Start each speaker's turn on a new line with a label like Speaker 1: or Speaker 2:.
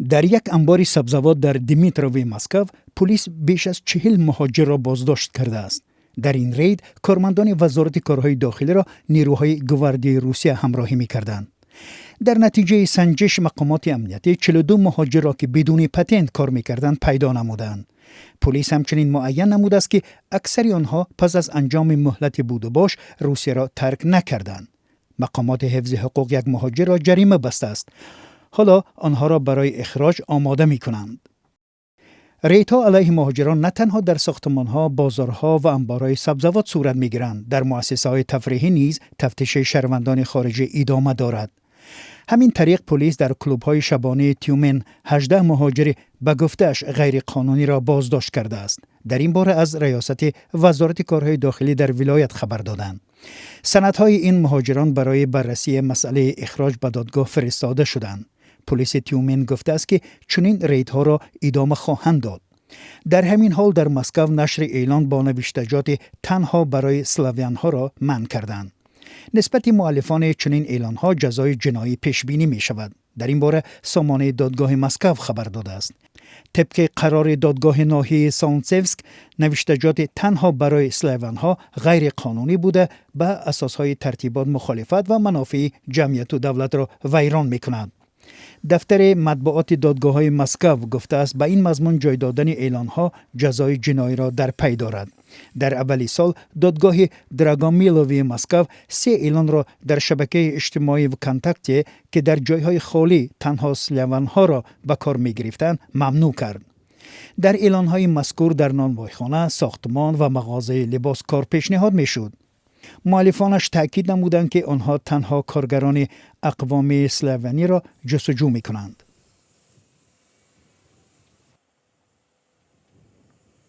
Speaker 1: در یک انبار سبزوات در دیمیتروو مسکو پلیس بیش از 40 مهاجر را بازداشت کرده است. در این رید کارمندان وزارت کارهای داخلی را نیروهای گواردی روسیه همراهی می‌کردند. در نتیجه سنجش مقامات امنیتی 42 مهاجر را که بدون پتنت کار می‌کردند پیدا نمودند. پلیس همچنین معین نموده است که اکثر آنها پس از انجام مهلت بود و باش روسیه را ترک نکردند. مقامات حفظ حقوق یک مهاجر را جریمه بسته است. حالا آنها را برای اخراج آماده می‌کنند. ریدها علیه مهاجران نه تنها در ساختمان‌ها، بازارها و انبارهای سبزوات صورت می‌گیرند، در مؤسسه‌های تفریحی نیز تفتیش شهروندان خارجی ادامه دارد. همین طریق پلیس در کلوب‌های شبانه تیومن 18 مهاجر به گفته‌اش غیر قانونی را بازداشت کرده است. در این باره از ریاست وزارت کارهای داخلی در ولایت خبر دادند. سندهای این مهاجران برای بررسی مسئله اخراج به دادگاه فرستاده شدند. پلیس تیومن گفته است که چنین ریدها را ادامه خواهند داد. در همین حال در مسکو نشر اعلان با نوشتجات تنها برای اسلاویان‌ها را منع کردند. نسبت مؤلفان چنین اعلان‌ها جزای جنایی پیش بینی می شود. در این باره سامانه دادگاه مسکو خبر داده است. طبق قرار دادگاه ناحیه سانتسیفسک، نوشتجات تنها برای اسلاویان‌ها غیر قانونی بوده، به اساسهای ترتیبات مخالفت و منافع جمعیت و دولت را ویران می‌کند. دفتر مطبوعات دادگاه‌های مسکو گفته است به این مضمون جای دادن اعلان‌ها جزای جنایی را در پی دارد. در اولی سال دادگاه دراگومیلووی مسکو 3 اعلان را در شبکه اجتماعی و کانتاکتی که در جایهای خالی تنها اسلاویان‌ها را به کار می‌گرفتند ممنوع کرد. در اعلان‌های مذکور در نانوایخانه، ساختمان و مغازه لباس کار پیشنهاد می‌شد. مؤلفانش تاکید نمودند که آنها تنها کارگران اقوام اسلاویانی را جستجو می‌کنند.